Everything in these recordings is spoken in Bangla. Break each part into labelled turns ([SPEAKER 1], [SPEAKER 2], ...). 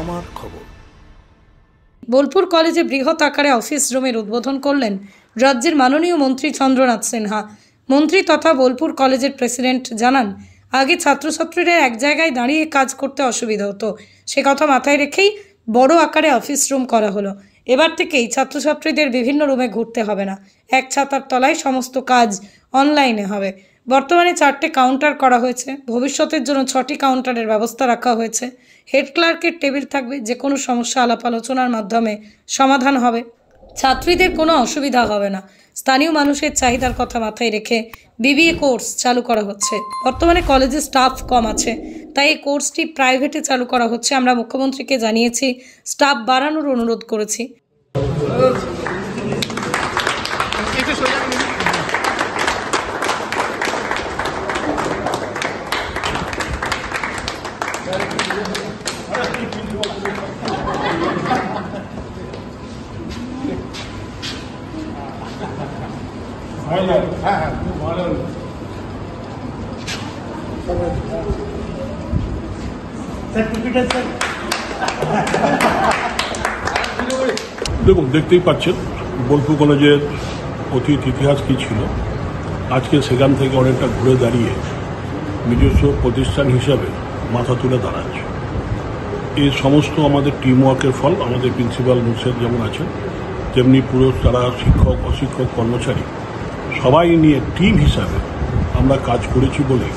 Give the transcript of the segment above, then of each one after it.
[SPEAKER 1] আমার খবর।
[SPEAKER 2] বোলপুর কলেজে বৃহৎ আকারে অফিস রুমের উদ্বোধন করলেন রাজ্যের মাননীয় মন্ত্রী চন্দ্রনাথ সিনহা। মন্ত্রী তথা বোলপুর কলেজের প্রেসিডেন্ট জানান, আগে ছাত্রছাত্রীরা এক জায়গায় দাঁড়িয়ে কাজ করতে অসুবিধা হতো, সে কথা মাথায় রেখেই বড় আকারে অফিস রুম করা হলো। এবার থেকেই ছাত্রছাত্রীদের বিভিন্ন রুমে ঘুরতে হবে না, এক ছাতার তলায় সমস্ত কাজ অনলাইনে হবে। বর্তমানে 4টে কাউন্টার করা হয়েছে, ভবিষ্যতের জন্য 6টি কাউন্টারের ব্যবস্থা রাখা হয়েছে। হেড ক্লার্কের টেবিল থাকবে, যে কোনো সমস্যা আলাপ আলোচনার মাধ্যমে সমাধান হবে, ছাত্রীদের কোনো অসুবিধা হবে না। স্থানীয় মানুষের চাহিদার কথা মাথায় রেখে বিবিএ কোর্স চালু করা হচ্ছে। বর্তমানে কলেজে স্টাফ কম আছে, তাই এই কোর্সটি প্রাইভেটে চালু করা হচ্ছে। আমরা মুখ্যমন্ত্রীকে জানিয়েছি, স্টাফ বাড়ানোর অনুরোধ করেছি।
[SPEAKER 3] দেখুন, দেখতেই পাচ্ছেন বোলপুর কলেজের অতীত ইতিহাস কী ছিল। আজকে সেখান থেকে অনেকটা ঘুরে দাঁড়িয়ে নিজস্ব প্রতিষ্ঠান হিসাবে মাথা তুলে দাঁড়াচ্ছে। এই সমস্ত আমাদের টিম ওয়ার্কের ফল। আমাদের প্রিন্সিপাল মুর্শেদ যেমন আছেন, তেমনি পুরো তারা শিক্ষক অশিক্ষক কর্মচারী সবাই নিয়ে টিম হিসাবে আমরা কাজ করেছি বলে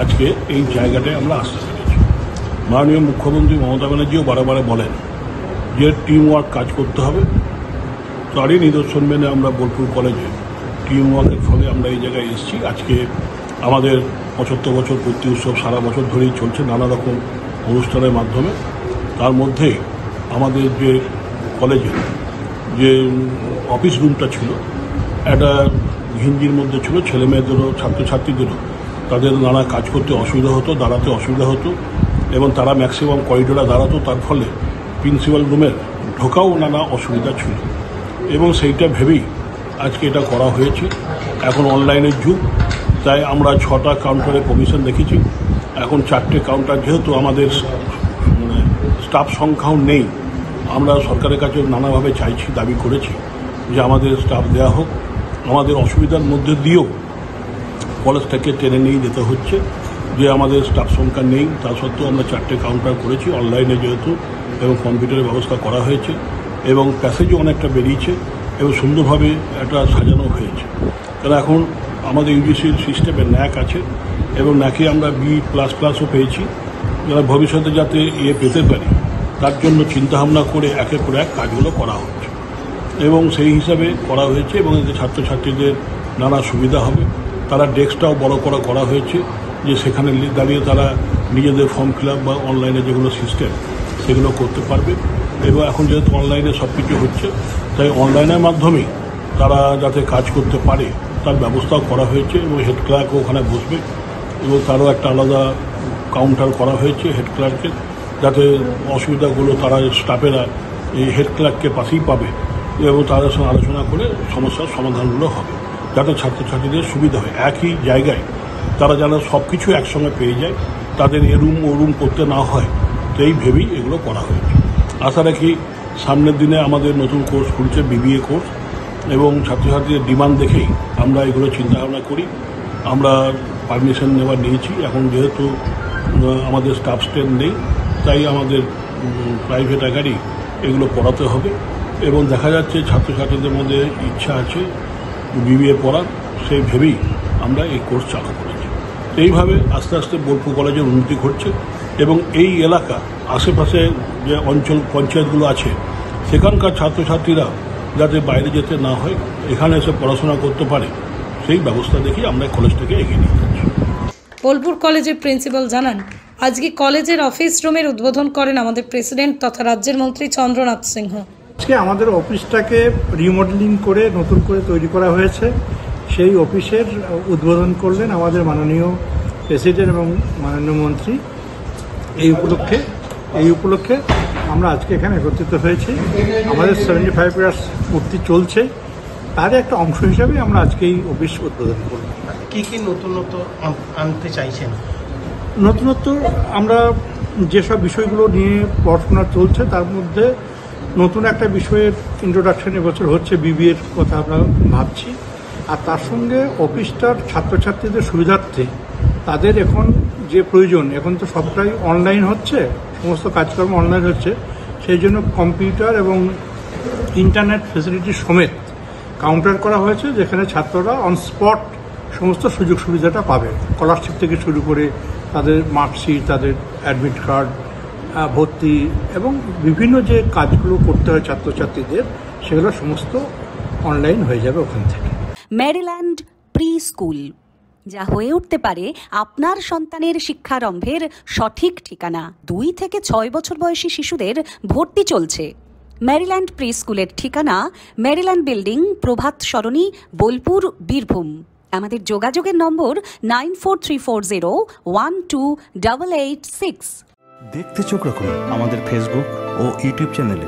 [SPEAKER 3] আজকে এই জায়গাটায় আমরা আসতে পেরেছি। মাননীয় মুখ্যমন্ত্রী মমতা ব্যানার্জিও বারে বলেন যে টিম ওয়ার্ক কাজ করতে হবে। তারই নিদর্শন মেনে আমরা বোলপুর কলেজে টিম ওয়ার্কের ফলে আমরা এই জায়গায় এসেছি। আজকে আমাদের 75 বছর পূর্তি উৎসব সারা বছর ধরেই চলছে নানা রকম অনুষ্ঠানের মাধ্যমে। তার মধ্যেই আমাদের যে কলেজের যে অফিস রুমটা ছিল, একটা ঘিঞ্জির মধ্যে ছিল। ছেলেমেয়েদেরও ছাত্রছাত্রীদেরও তাদের নানা কাজ করতে অসুবিধা হতো, দাঁড়াতে অসুবিধা হতো এবং তারা ম্যাক্সিমাম করিডোরে দাঁড়াতো। তার ফলে প্রিন্সিপাল রুমের ঢোকাও নানা অসুবিধা ছিল এবং সেইটা ভেবেই আজকে এটা করা হয়েছে। এখন অনলাইনের যুগ, তাই আমরা 6টা কাউন্টারে কমিশন রেখেছি। এখন 4টে কাউন্টার, যেহেতু আমাদের স্টাফ সংখ্যাও নেই, আমরা সরকারের কাছে নানাভাবে চাইছি, দাবি করেছি যে আমাদের স্টাফ দেওয়া হোক। আমাদের অসুবিধার মধ্যে দিয়েও কলেজটাকে টেনে নিয়ে যেতে হচ্ছে যে আমাদের স্টাফ সংখ্যা নেই। তা সত্ত্বেও আমরা 4টে কাউন্টার করেছি অনলাইনে যেহেতু, এবং কম্পিউটারের ব্যবস্থা করা হয়েছে এবং প্যাসেজও অনেকটা বেরিয়েছে এবং সুন্দরভাবে একটা সাজানো হয়েছে। কারণ এখন আমাদের ইউজিসির সিস্টেমে ন্যাক আছে এবং ন্যাকে আমরা B++ও পেয়েছি, যারা ভবিষ্যতে যাতে পেতে পারি তার জন্য চিন্তাভাবনা করে একের পর এক কাজগুলো করা হচ্ছে এবং সেই হিসাবে করা হয়েছে এবং এতে ছাত্রছাত্রীদের নানা সুবিধা হবে। তারা ডেস্কটাও বড় করা হয়েছে, যে সেখানে দাঁড়িয়ে তারা নিজেদের ফর্ম ফিল আপ বা অনলাইনে যেগুলো সিস্টেম সেগুলো করতে পারবে। এবং এখন যেহেতু অনলাইনে সব কিছু হচ্ছে, তাই অনলাইনের মাধ্যমেই তারা যাতে কাজ করতে পারে তার ব্যবস্থাও করা হয়েছে এবং হেড ক্লার্কও ওখানে বসবে এবং তারও একটা আলাদা কাউন্টার করা হয়েছে হেড ক্লার্কের, যাতে অসুবিধাগুলো তারা স্টাফেরা এই হেড ক্লার্ককে পাশেই পাবে এবং তাদের সঙ্গে আলোচনা করে সমস্যার সমাধানগুলো হবে, যাতে ছাত্রছাত্রীদের সুবিধা হয়। একই জায়গায় তারা যেন সব কিছু একসঙ্গে পেয়ে যায়, তাদের এ রুম ও রুম করতে না হয়, তো এই ভেবেই এগুলো করা হয়েছে। আশা রাখি সামনের দিনে আমাদের নতুন কোর্স খুলছে বিবিএ কোর্স, এবং ছাত্রছাত্রীদের ডিমান্ড দেখেই আমরা এগুলো চিন্তাভাবনা করি। আমরা পারমিশন নিয়েছি। এখন যেহেতু আমাদের স্টাফ স্ট্রেন্থ নেই, তাই আমাদের প্রাইভেট আকারেই এগুলো পড়াতে হবে এবং দেখা যাচ্ছে ছাত্রছাত্রীদের মধ্যে ইচ্ছা আছে বিবিএ পড়ার, সেই ভেবেই আমরা এই কোর্স চালু করেছি। এইভাবে আস্তে আস্তে বোলপুর কলেজের উন্নতি ঘটছে এবং এই এলাকা আশেপাশে যে অঞ্চল পঞ্চায়েতগুলো আছে সেখানকার ছাত্রছাত্রীরা যাতে বাইরে যেতে না হয়, এখানে এসে পড়াশোনা করতে পারে, সেই ব্যবস্থা দেখি আমরা কলেজটাকে এগিয়ে নিয়ে যাচ্ছি।
[SPEAKER 2] বোলপুর কলেজের প্রিন্সিপাল জানান, আজকে কলেজের অফিস রুমের উদ্বোধন করেন আমাদের প্রেসিডেন্ট তথা রাজ্যের মন্ত্রী চন্দ্রনাথ সিংহ।
[SPEAKER 4] আজকে আমাদের অফিসটাকে রিমডেলিং করে নতুন করে তৈরি করা হয়েছে, সেই অফিসের উদ্বোধন করলেন আমাদের মাননীয় প্রেসিডেন্ট এবং মাননীয় মন্ত্রী। এই উপলক্ষে আমরা আজকে এখানে একত্রিত হয়েছি। আমাদের 75 ইয়ার্স পূর্তি চলছে, তার একটা অংশ হিসাবে আমরা আজকে এই অফিস উদ্বোধন করব।
[SPEAKER 5] কী নতুনত্ব আনতে চাইছেন?
[SPEAKER 4] নতুনত্ব আমরা যেসব বিষয়গুলো নিয়ে পড়াশোনা চলছে তার মধ্যে নতুন একটা বিষয়ের ইন্ট্রোডাকশন এবছর হচ্ছে, বিবিএর কথা আমরা ভাবছি। আর তার সঙ্গে অফিসটার ছাত্রছাত্রীদের সুবিধার্থে তাদের এখন যে প্রয়োজন, এখন তো সবটাই অনলাইন হচ্ছে, সমস্ত কাজকর্ম অনলাইন হচ্ছে, সেই জন্য কম্পিউটার এবং ইন্টারনেট ফেসিলিটি সমেত কাউন্টার করা হয়েছে, যেখানে ছাত্ররা অন স্পট সমস্ত সুযোগ সুবিধাটা পাবে, স্কলারশিপ থেকে শুরু করে তাদের মার্কশিট, তাদের অ্যাডমিট কার্ড, ভর্তি এবং বিভিন্ন যে কাজগুলো করতে হয় ছাত্রছাত্রীদের, সেগুলো সমস্ত অনলাইন হয়ে যাবে ওখান থেকে।
[SPEAKER 1] মেরিল্যান্ড প্রি স্কুল, যা হয়ে উঠতে পারে আপনার সন্তানের শিক্ষারম্ভের সঠিক ঠিকানা। 2 থেকে 6 বছর বয়সী শিশুদের ভর্তি চলছে। মেরিল্যান্ড প্রি স্কুলের ঠিকানা মেরিল্যান্ড বিল্ডিং, প্রভাত সরণি, বোলপুর, বীরভূম। আমাদের যোগাযোগের নম্বর 9434012886।
[SPEAKER 5] দেখতে চোখ রাখুন আমাদের ফেসবুক ও ইউটিউব চ্যানেলে।